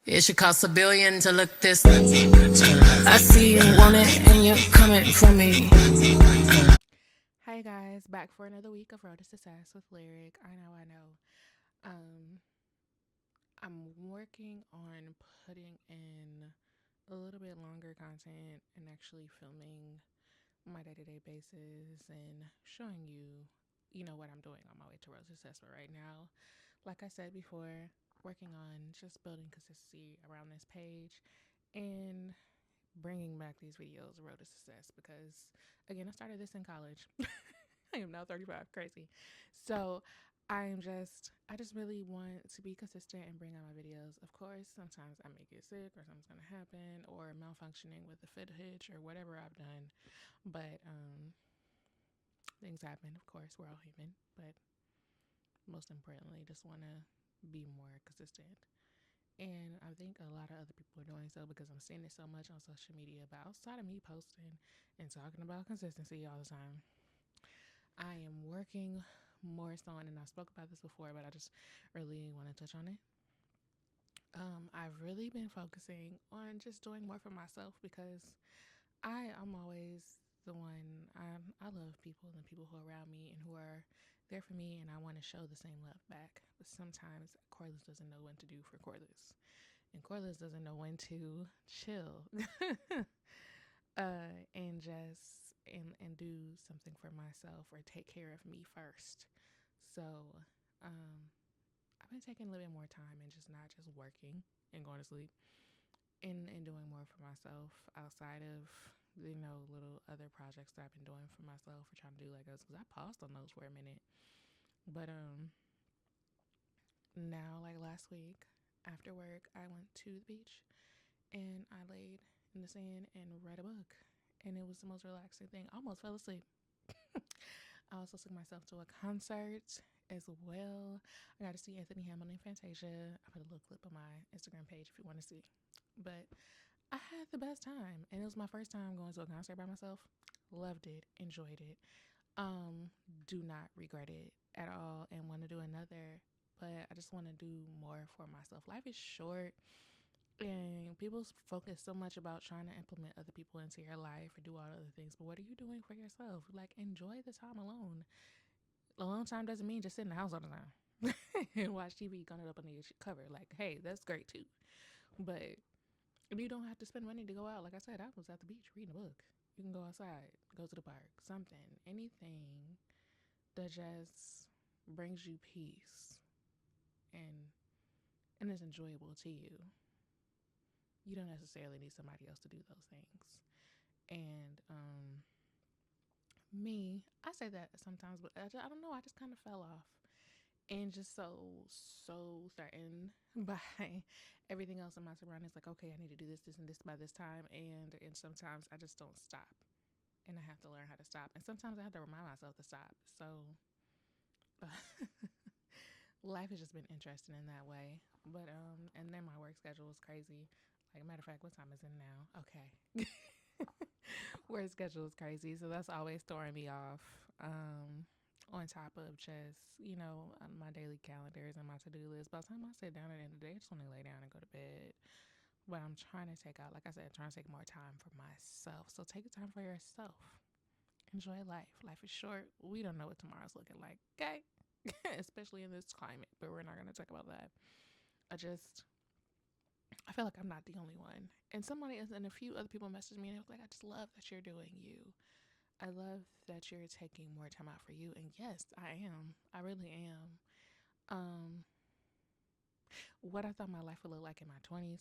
It should cost $1 billion to look this. I see you want it and you're coming for me. Hi guys, back for another week of Road to Success with Lyric. I know. Um, I'm working on putting in a little bit longer content and actually filming my day-to-day basis and showing you, what I'm doing on my way to Road to Success. But right now, like I said before, working on just building consistency around this page and bringing back these videos, Road to Success, because again, I started this in college. I am now 35, crazy. So I just really want to be consistent and bring out my videos. Of course, sometimes I may get sick or something's gonna happen or malfunctioning with the footage or whatever I've done. But things happen, of course, we're all human. But most importantly, just wanna be more consistent. And I think a lot of other people are doing so because I'm seeing it so much on social media. But outside of me posting and talking about consistency all the time, I am working more so, and I spoke about this before, but I just really want to touch on it. I've really been focusing on just doing more for myself because I'm always the one. I love people and the people who are around me and who are there for me, and I want to show the same love back. But sometimes Corliss doesn't know when to do for Corliss, and Corliss doesn't know when to chill. And just and do something for myself or take care of me first. So, um, I've been taking a little bit more time and just not just working and going to sleep and doing more for myself outside of little other projects that I've been doing for myself or trying to do Legos because I paused on those for a minute. But now like last week after work I went to the beach and I laid in the sand and read a book. And it was the most relaxing thing. I almost fell asleep. I also took myself to a concert as well. I got to see Anthony Hamilton Fantasia. I put a little clip on my Instagram page if you want to see. But I had the best time. And it was my first time going to a concert by myself. Loved it. Enjoyed it. Um, do not regret it at all and want to do another. But I just want to do more for myself. Life is short and people focus so much about trying to implement other people into your life or do all other things. But what are you doing for yourself? Like, enjoy the time alone. Alone time doesn't mean just sit in the house all the time and watch TV gun it up under your cover. Like, hey, that's great too. But you don't have to spend money to go out. Like I said, I was at the beach reading a book. You can go outside, go to the park, something, anything that just brings you peace and and is enjoyable to you. You don't necessarily need somebody else to do those things. And me, I say that sometimes, but I don't know. I just kind of fell off and just so certain by everything else in my surroundings. Like, okay, I need to do this, this, and this by this time, and sometimes I just don't stop, and I have to learn how to stop. And sometimes I have to remind myself to stop. So life has just been interesting in that way. But and then my work schedule is crazy. Like, matter of fact, what time is it now? Okay. Work schedule is crazy, so that's always throwing me off. On top of just, my daily calendars and my to do list. By the time I sit down at the end of the day, I just want to lay down and go to bed. But I'm trying to take out, like I said, trying to take more time for myself. So take time for yourself. Enjoy life. Life is short. We don't know what tomorrow's looking like, okay? Especially in this climate, but we're not going to talk about that. I just I feel like I'm not the only one. And somebody and a few other people messaged me and they was like, I just love that you're doing you. I love that you're taking more time out for you. And yes, I am. I really am. Um, what I thought my life would look like in my 20s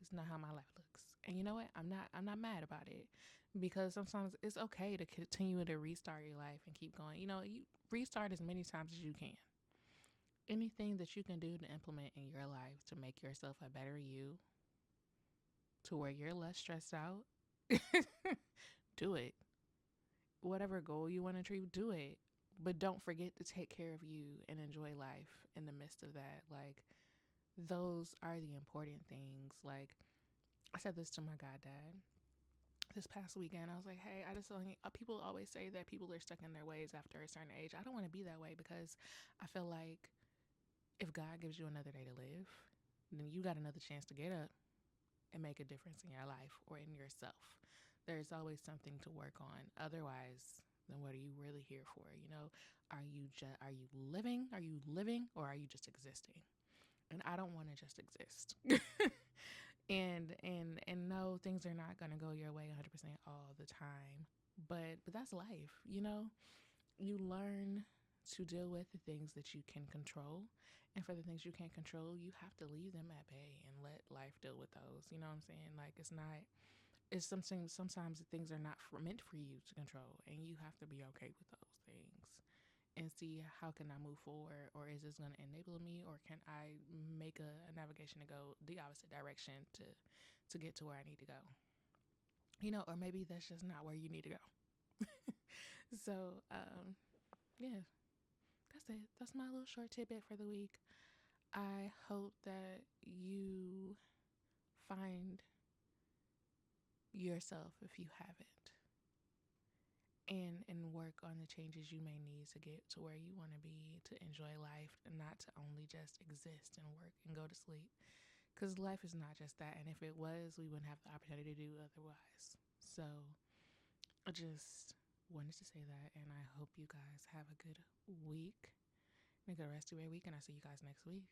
is not how my life looks. And you know what? I'm not mad about it because sometimes it's okay to continue to restart your life and keep going. You restart as many times as you can. Anything that you can do to implement in your life to make yourself a better you, to where you're less stressed out, do it. Whatever goal you want to achieve, do it. But don't forget to take care of you and enjoy life in the midst of that. Like, those are the important things. Like, I said this to my goddad this past weekend. I was like, hey, I just don't, people always say that people are stuck in their ways after a certain age. I don't want to be that way because I feel like if God gives you another day to live, then you got another chance to get up and make a difference in your life or in yourself. There's always something to work on. Otherwise, then what are you really here for? Are you living? Are you living or are you just existing? And I don't want to just exist. And no, things are not going to go your way 100% all the time. But that's life, you know? You learn to deal with the things that you can control. And for the things you can't control, you have to leave them at bay and let life deal with those. You know what I'm saying? Like it's sometimes things are not meant for you to control, and you have to be okay with those things and see how can I move forward, or is this going to enable me, or can I make a navigation to go the opposite direction to get to where I need to go, or maybe that's just not where you need to go. So yeah, that's it. That's my little short tidbit for the week. I hope that you find yourself, if you haven't, and work on the changes you may need to get to where you want to be, to enjoy life, and not to only just exist and work and go to sleep, because life is not just that, and if it was, we wouldn't have the opportunity to do otherwise. So I just wanted to say that, and I hope you guys have a good week, a good rest of your week, and I'll see you guys next week.